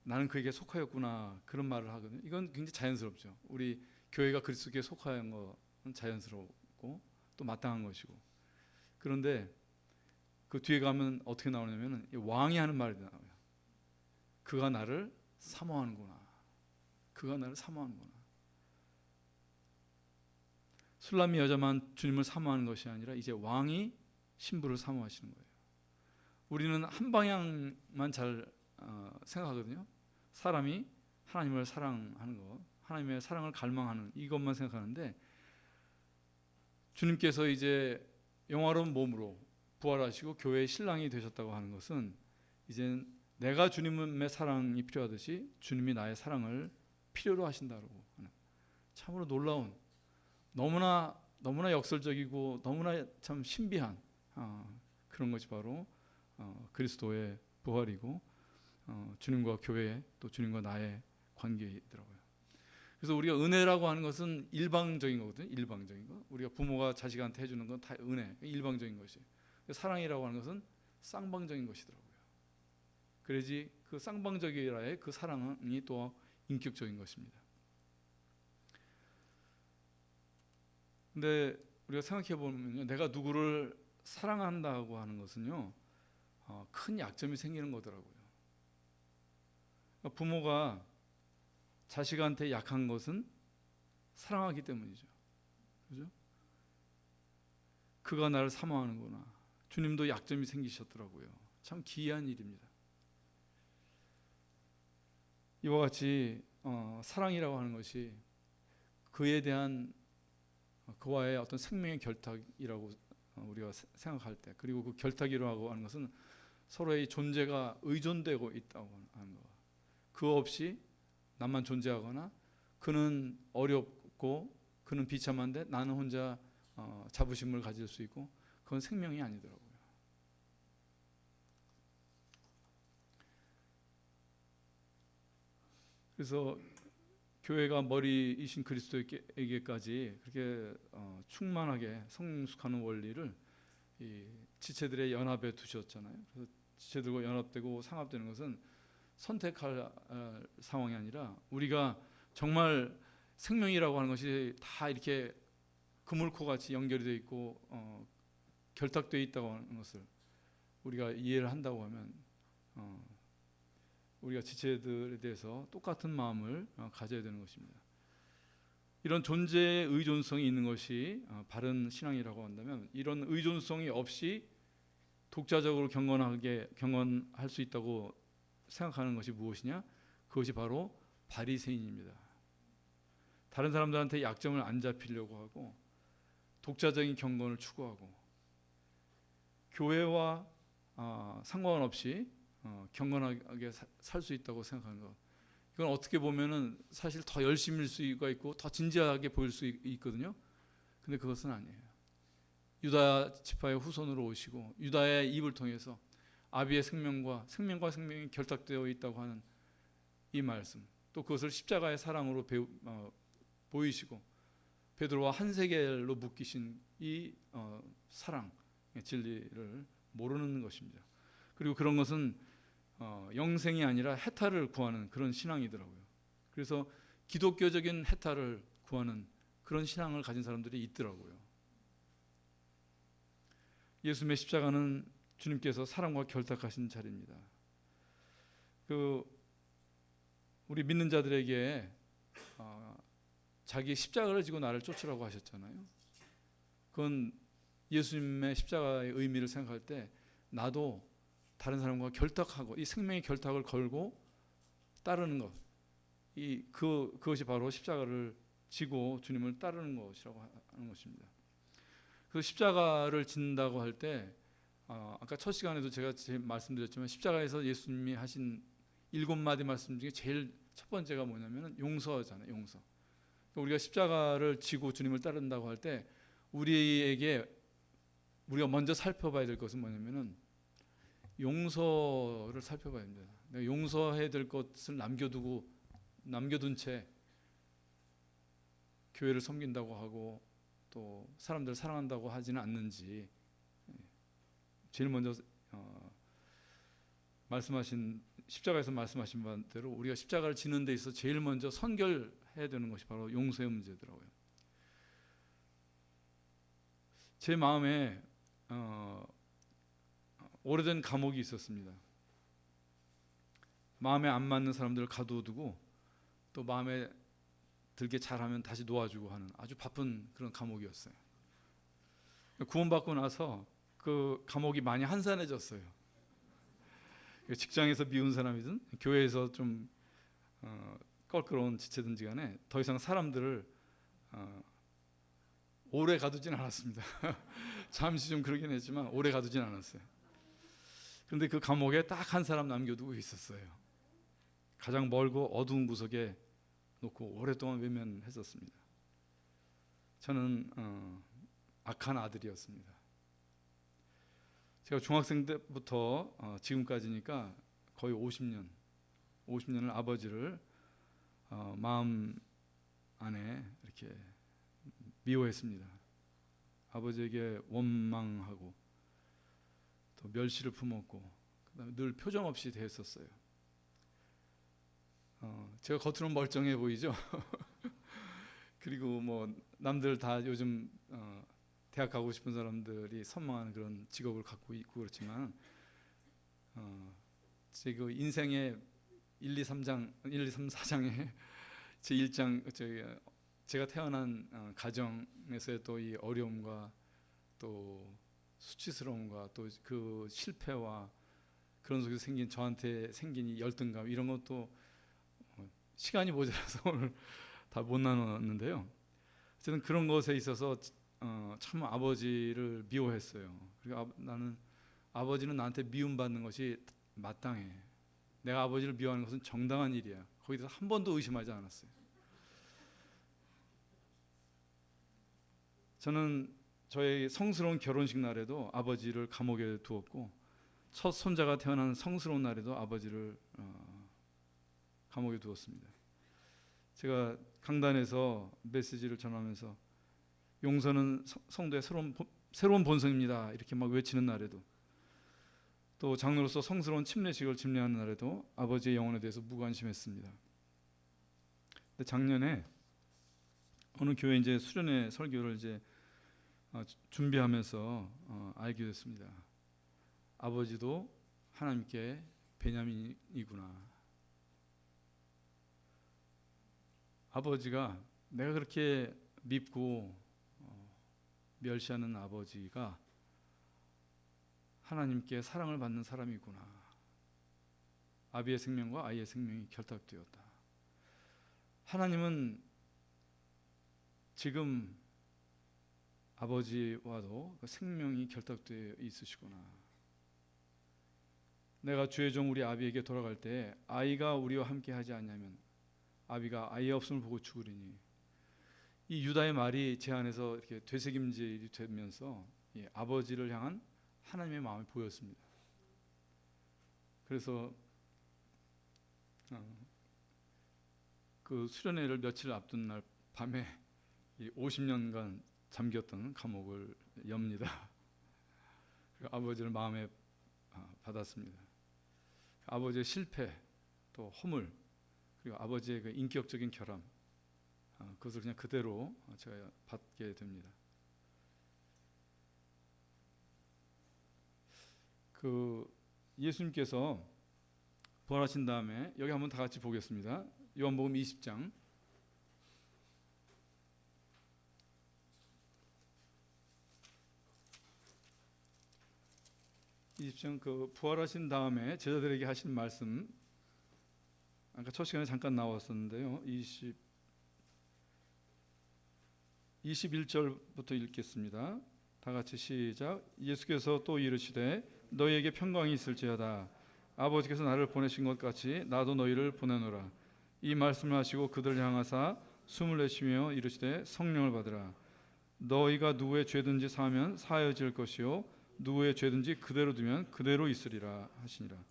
나는 그에게 속하였구나 그런 말을 하거든요. 이건 굉장히 자연스럽죠. 우리 교회가 그리스도께 속하는 것은 자연스럽고 또 마땅한 것이고. 그런데 그 뒤에 가면 어떻게 나오냐면 왕이 하는 말이 나와요. 그가 나를 사모하는구나. 그가 나를 사모하는구나. 술람미 여자만 주님을 사모하는 것이 아니라 이제 왕이 신부를 사모하시는 거예요. 우리는 한 방향만 잘 생각하거든요. 사람이 하나님을 사랑하는 것, 하나님의 사랑을 갈망하는 이것만 생각하는데, 주님께서 이제 영화로운 몸으로 부활하시고 교회의 신랑이 되셨다고 하는 것은 이제 내가 주님의 사랑이 필요하듯이 주님이 나의 사랑을 필요로 하신다고 하는, 참으로 놀라운, 너무나 역설적이고 너무나 참 신비한 그런 것이 바로 그리스도의 부활이고 주님과 교회 또 주님과 나의 관계이더라고요. 그래서 우리가 은혜라고 하는 것은 일방적인 거거든요. 일방적인 거. 우리가 부모가 자식한테 해주는 건 다 은혜, 일방적인 것이. 사랑이라고 하는 것은 쌍방적인 것이더라고요. 그래야지 그 쌍방적이라의 그 사랑이 또 인격적인 것입니다. 근데 우리가 생각해 보면요, 내가 누구를 사랑한다고 하는 것은요, 큰 약점이 생기는 거더라고요. 그러니까 부모가 자식한테 약한 것은 사랑하기 때문이죠. 그죠? 그가 나를 사모하는구나. 주님도 약점이 생기셨더라고요. 참 기이한 일입니다. 이와 같이 사랑이라고 하는 것이 그에 대한 그와의 어떤 생명의 결탁이라고 우리가 생각할 때, 그리고 그 결탁이라고 하는 것은 서로의 존재가 의존되고 있다고 하는 것. 그 없이 나만 존재하거나 그는 어렵고 그는 비참한데 나는 혼자 자부심을 가질 수 있고, 그건 생명이 아니더라고요. 그래서 교회가 머리이신 그리스도에게까지 그렇게 충만하게 성숙하는 원리를 이 지체들의 연합에 두셨잖아요. 그래서 지체들과 연합되고 상합되는 것은 선택할 상황이 아니라 우리가 정말 생명이라고 하는 것이 다 이렇게 그물코 같이 연결이 되어 있고 결탁되어 있다고 하는 것을 우리가 이해를 한다고 하면 우리가 지체들에 대해서 똑같은 마음을 가져야 되는 것입니다. 이런 존재의 의존성이 있는 것이 바른 신앙이라고 한다면, 이런 의존성이 없이 독자적으로 경건할 수 있다고 생각하는 것이 무엇이냐? 그것이 바로 바리새인입니다. 다른 사람들한테 약점을 안 잡히려고 하고 독자적인 경건을 추구하고 교회와 상관없이 경건하게 살 수 있다고 생각하는 것. 이건 어떻게 보면은 사실 더 열심일 수가 있고 더 진지하게 보일 수 있거든요. 근데 그것은 아니에요. 유다 지파의 후손으로 오시고 유다의 입을 통해서 아비의 생명과 생명이 결탁되어 있다고 하는 이 말씀, 또 그것을 십자가의 사랑으로 보이시고 베드로와 한 세겔로 묶이신 이 사랑, 진리를 모르는 것입니다. 그리고 그런 것은 영생이 아니라 해탈을 구하는 그런 신앙이더라고요. 그래서 기독교적인 해탈을 구하는 그런 신앙을 가진 사람들이 있더라고요. 예수님의 십자가는 주님께서 사랑과 결탁하신 자리입니다. 우리 믿는 자들에게 자기 십자가를 지고 나를 쫓으라고 하셨잖아요. 그건 예수님의 십자가의 의미를 생각할 때 나도 다른 사람과 결탁하고 이 생명의 결탁을 걸고 따르는 것, 그것이 바로 십자가를 지고 주님을 따르는 것이라고 하는 것입니다. 그 십자가를 짓는다고 할 때 아까 첫 시간에도 제가 말씀드렸지만 십자가에서 예수님이 하신 7마디 말씀 중에 제일 첫 번째가 뭐냐면 용서잖아요. 용서. 우리가 십자가를 지고 주님을 따른다고 할 때 우리가 먼저 살펴봐야 될 것은 뭐냐면은 용서를 살펴봐야 됩니다. 내가 용서해야 될 것을 남겨둔 채 교회를 섬긴다고 하고 또 사람들을 사랑한다고 하지는 않는지, 제일 먼저 말씀하신 십자가에서 말씀하신 바대로 우리가 십자가를 지는 데 있어서 제일 먼저 선결해야 되는 것이 바로 용서의 문제더라고요. 제 마음에 오래된 감옥이 있었습니다. 마음에 안 맞는 사람들을 가둬두고 또 마음에 들게 잘하면 다시 놓아주고 하는 아주 바쁜 그런 감옥이었어요. 구원받고 나서 그 감옥이 많이 한산해졌어요. 직장에서 미운 사람이든 교회에서 좀 껄끄러운 지체든지 간에 더 이상 사람들을 오래 가두진 않았습니다. 잠시 좀 그러긴 했지만 오래 가두진 않았어요. 그런데 그 감옥에 딱 한 사람 남겨두고 있었어요. 가장 멀고 어두운 구석에 놓고 오랫동안 외면했었습니다. 저는 악한 아들이었습니다. 제가 중학생 때부터 지금까지니까 거의 50년을 아버지를 마음 안에 이렇게 미워했습니다. 아버지에게 원망하고 또 멸시를 품었고 그다음에 늘 표정 없이 대했었어요. 제가 겉으로는 멀쩡해 보이죠. 그리고 뭐 남들 다 요즘 대학 가고 싶은 사람들이 선망하는 그런 직업을 갖고 있고 그렇지만 제 그 인생의 1, 2, 3, 4장에 제 1장 제가 태어난 가정에서의 또 이 어려움과 또 수치스러움과 또 그 실패와 그런 속에서 저한테 생긴 이 열등감 이런 것도 시간이 모자라서 오늘 다 못 나눴는데요. 어쨌든 그런 것에 있어서 참 아버지를 미워했어요. 그리고 나는 아버지는 나한테 미움받는 것이 마땅해. 내가 아버지를 미워하는 것은 정당한 일이야. 거기에 대해서 한 번도 의심하지 않았어요. 저는 저의 성스러운 결혼식 날에도 아버지를 감옥에 두었고 첫 손자가 태어난 성스러운 날에도 아버지를 감옥에 두었습니다. 제가 강단에서 메시지를 전하면서 용서는 성도의 새로운 본성입니다. 이렇게 막 외치는 날에도 또 장로로서 성스러운 침례식을 집례하는 날에도 아버지의 영혼에 대해서 무관심했습니다. 근데 작년에 어느 교회 이제 수련회 설교를 이제 준비하면서 알게 됐습니다. 아버지도 하나님께 베냐민이구나. 아버지가 내가 그렇게 밉고 멸시하는 아버지가 하나님께 사랑을 받는 사람이구나. 아비의 생명과 아이의 생명이 결탁되었다. 하나님은 지금 아버지와도 그 생명이 결탁되어 있으시구나. 내가 주의 종 우리 아비에게 돌아갈 때 아이가 우리와 함께 하지 않냐면 아비가 아이 없음을 보고 죽으리니. 이 유다의 말이 제 안에서 이렇게 되새김질이 되면서 아버지를 향한 하나님의 마음이 보였습니다. 그래서 그 수련회를 며칠 앞둔 날 밤에 50년간 잠겼던 감옥을 엽니다. 아버지를 마음에 받았습니다. 아버지의 실패, 또 허물, 그리고 아버지의 그 인격적인 결함, 그것을 그냥 그대로 제가 받게 됩니다. 그 예수님께서 부활하신 다음에 여기 한번 다 같이 보겠습니다. 요한복음 20장. 20장 그 부활하신 다음에 제자들에게 하신 말씀, 아까 첫 시간에 잠깐 나왔었는데요. 21절부터 읽겠습니다. 다 같이 시작. 예수께서 또 이르시되 너희에게 평강이 있을지어다. 아버지께서 나를 보내신 것 같이 나도 너희를 보내노라. 이 말씀을 하시고 그들을 향하사 숨을 내쉬며 이르시되 성령을 받으라. 너희가 누구의 죄든지 사하면 사하여질 것이요 누구의 죄든지 그대로 두면 그대로 있으리라 하시니라.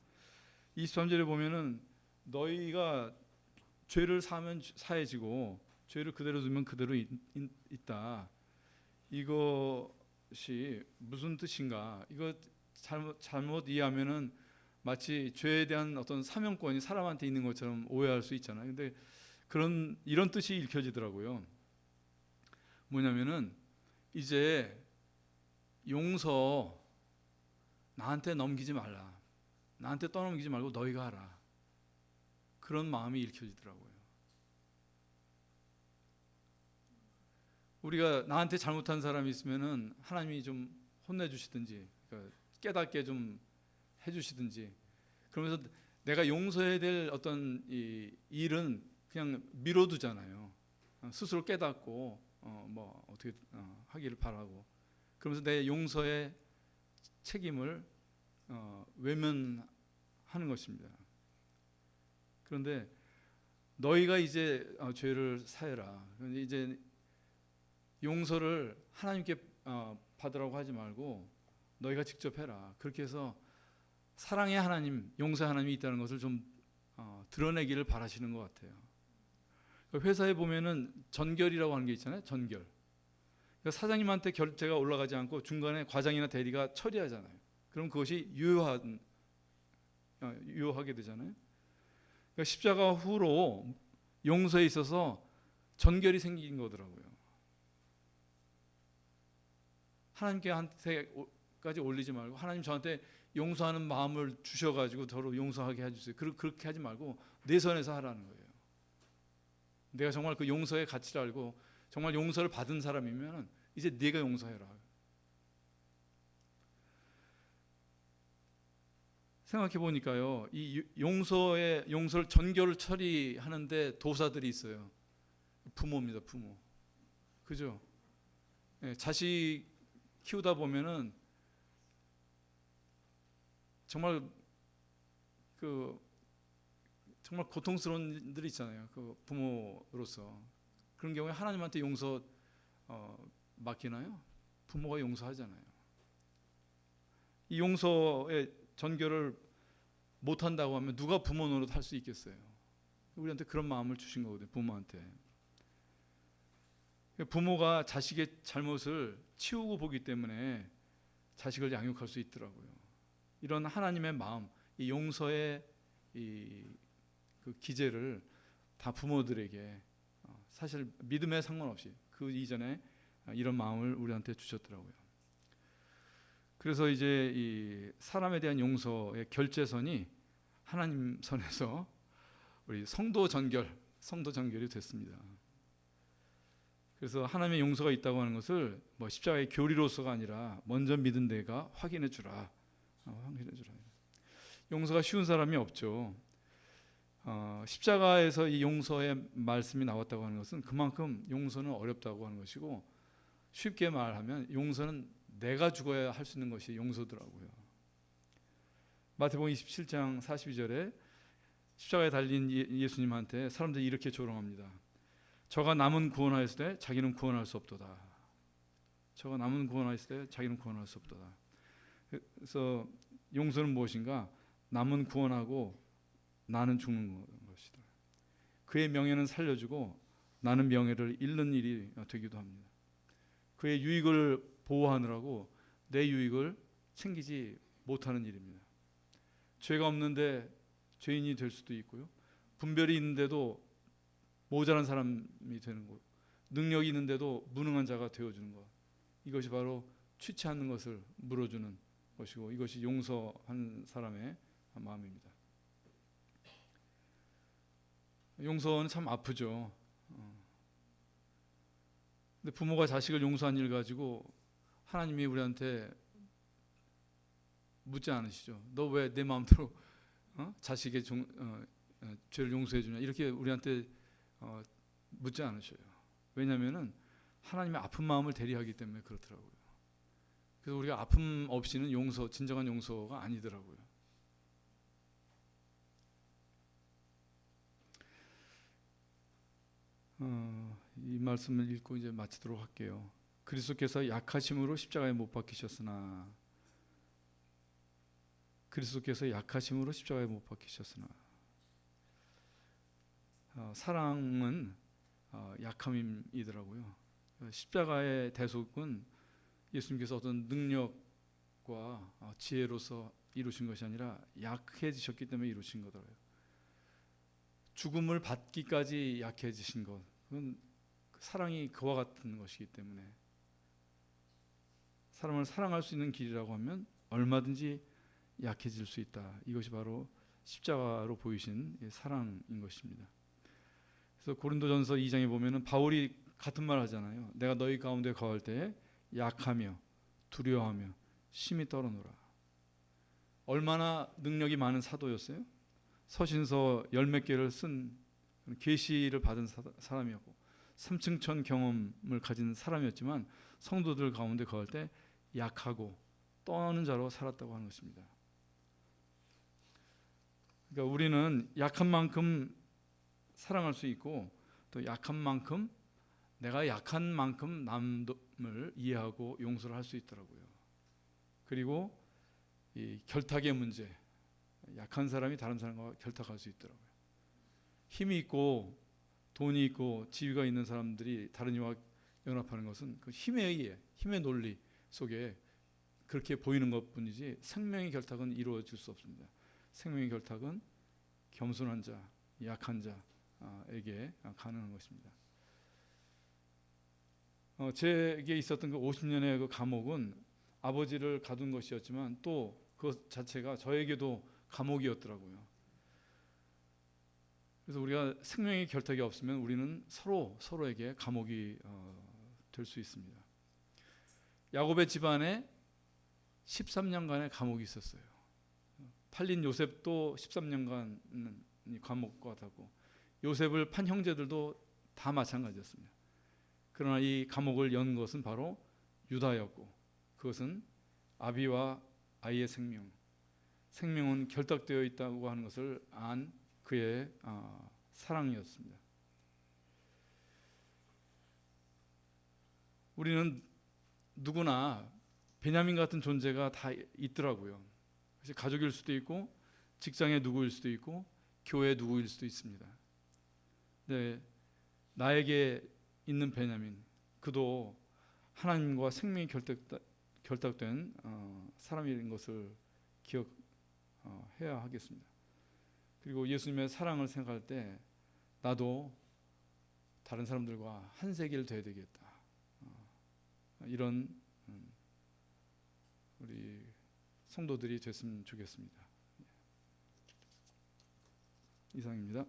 23절에 보면은 너희가 죄를 사하면 사해지고 죄를 그대로 두면 그대로 있다. 이것이 무슨 뜻인가? 이거 잘못 이해하면은 마치 죄에 대한 어떤 사명권이 사람한테 있는 것처럼 오해할 수 있잖아요. 근데 이런 뜻이 읽혀지더라고요. 뭐냐면은 이제 용서 나한테 넘기지 말라. 나한테 떠넘기지 말고 너희가 하라. 그런 마음이 읽혀지더라고요. 우리가 나한테 잘못한 사람이 있으면은 하나님이 좀 혼내주시든지, 그러니까 깨닫게 좀 해주시든지, 그러면서 내가 용서해야 될 어떤 이 일은 그냥 미뤄두잖아요. 스스로 깨닫고 뭐 어떻게 하기를 바라고, 그러면서 내 용서의 책임을 외면하는 것입니다. 그런데 너희가 이제 죄를 사해라. 이제 용서를 하나님께 받으라고 하지 말고 너희가 직접 해라. 그렇게 해서 사랑의 하나님, 용서의 하나님이 있다는 것을 좀 드러내기를 바라시는 것 같아요. 회사에 보면은 전결이라고 하는 게 있잖아요. 전결. 그러니까 사장님한테 결제가 올라가지 않고 중간에 과장이나 대리가 처리하잖아요. 그럼 그것이 유효하게 되잖아요. 그러니까 십자가 후로 용서에 있어서 전결이 생긴 거더라고요. 하나님께한테까지 올리지 말고 하나님 저한테 용서하는 마음을 주셔가지고 저를 용서하게 해주세요. 그렇게 하지 말고 내 선에서 하라는 거예요. 내가 정말 그 용서의 가치를 알고 정말 용서를 받은 사람이면 이제 네가 용서해라. 생각해 보니까요, 이 용서를 전결을 처리하는데 도사들이 있어요. 부모입니다, 부모. 그죠? 네, 자식 키우다 보면은 정말 정말 고통스러운 일들이 있잖아요. 그 부모로서 그런 경우에 하나님한테 용서 맡기나요? 부모가 용서하잖아요. 이 용서의 전결을 못 한다고 하면 누가 부모 노릇 할 수 있겠어요? 우리한테 그런 마음을 주신 거거든요. 부모한테. 부모가 자식의 잘못을 치우고 보기 때문에 자식을 양육할 수 있더라고요. 이런 하나님의 마음, 이 용서의 그 기제를 다 부모들에게 사실 믿음에 상관없이 그 이전에 이런 마음을 우리한테 주셨더라고요. 그래서 이제 이 사람에 대한 용서의 결제선이 하나님 선에서 우리 성도 전결이 됐습니다. 그래서 하나님의 용서가 있다고 하는 것을 뭐 십자가의 교리로서가 아니라 먼저 믿은 내가 확인해 주라. 용서가 쉬운 사람이 없죠. 십자가에서 이 용서의 말씀이 나왔다고 하는 것은 그만큼 용서는 어렵다고 하는 것이고, 쉽게 말하면 용서는 내가 죽어야 할 수 있는 것이 용서더라고요. 마태복음 27장 42절에 십자가에 달린 예수님한테 사람들이 이렇게 조롱합니다. 저가 남은 구원하였을 때 자기는 구원할 수 없도다. 저가 남은 구원하였을 때 자기는 구원할 수 없도다. 그래서 용서는 무엇인가? 남은 구원하고 나는 죽는 것이다. 그의 명예는 살려주고 나는 명예를 잃는 일이 되기도 합니다. 그의 유익을 보호하느라고 내 유익을 챙기지 못하는 일입니다. 죄가 없는데 죄인이 될 수도 있고요. 분별이 있는데도 모자란 사람이 되는 것, 능력이 있는데도 무능한 자가 되어주는 것, 이것이 바로 취치 않는 것을 물어주는 것이고, 이것이 용서한 사람의 마음입니다. 용서는 참 아프죠. 근데 부모가 자식을 용서한 일 가지고 하나님이 우리한테 묻지 않으시죠. 너 왜 내 마음대로 자식의 죄를 용서해 주냐, 이렇게 우리한테 묻지 않으셔요. 왜냐하면은 하나님의 아픈 마음을 대리하기 때문에 그렇더라고요. 그래서 우리가 아픔 없이는 진정한 용서가 아니더라고요. 이 말씀을 읽고 이제 마치도록 할게요. 그리스도께서 약하심으로 십자가에 못 박히셨으나 사랑은 약함이더라고요. 십자가의 대속은 예수님께서 어떤 능력과 지혜로서 이루신 것이 아니라 약해지셨기 때문에 이루신 거더라고요. 죽음을 받기까지 약해지신 것, 그건 사랑이 그와 같은 것이기 때문에, 사람을 사랑할 수 있는 길이라고 하면 얼마든지 약해질 수 있다. 이것이 바로 십자가로 보이신 사랑인 것입니다. 그래서 고린도전서 2장에 보면은 바울이 같은 말 하잖아요. 내가 너희 가운데 거할 때에 약하며 두려워하며 심히 떨어노라. 얼마나 능력이 많은 사도였어요. 서신서 10몇 개를 쓴 계시를 받은 사람이었고 3층천 경험을 가진 사람이었지만 성도들 가운데 거할 때 약하고 떠는 자로 살았다고 하는 것입니다. 그러니까 우리는 약한 만큼 사랑할 수 있고, 또 약한 만큼, 내가 약한 만큼 남을 이해하고 용서를 할 수 있더라고요. 그리고 이 결탁의 문제, 약한 사람이 다른 사람과 결탁할 수 있더라고요. 힘이 있고 돈이 있고 지위가 있는 사람들이 다른 이와 연합하는 것은 그 힘에 의해, 힘의 논리 속에 그렇게 보이는 것뿐이지 생명의 결탁은 이루어질 수 없습니다. 생명의 결탁은 겸손한 자, 약한 자에게 가능한 것입니다. 제게 있었던 그 50년의 그 감옥은 아버지를 가둔 것이었지만 또 그것 자체가 저에게도 감옥이었더라고요. 그래서 우리가 생명의 결탁이 없으면 우리는 서로에게 감옥이 될 수 있습니다. 야곱의 집안에 13년간의 감옥이 있었어요. 팔린 요셉도 13년간 감옥과 같았고, 요셉을 판 형제들도 다 마찬가지였습니다. 그러나 이 감옥을 연 것은 바로 유다였고, 그것은 아비와 아이의 생명은 결탁되어 있다고 하는 것을 안 그의 사랑이었습니다. 우리는 누구나 베냐민 같은 존재가 다 있더라고요. 그래서 가족일 수도 있고, 직장의 누구일 수도 있고, 교회 누구일 수도 있습니다. 네, 나에게 있는 베냐민, 그도 하나님과 생명이 결탁된 사람인 것을 기억해야 하겠습니다. 그리고 예수님의 사랑을 생각할 때 나도 다른 사람들과 한 세계를 돼야 되겠다. 이런 우리 성도들이 됐으면 좋겠습니다. 이상입니다.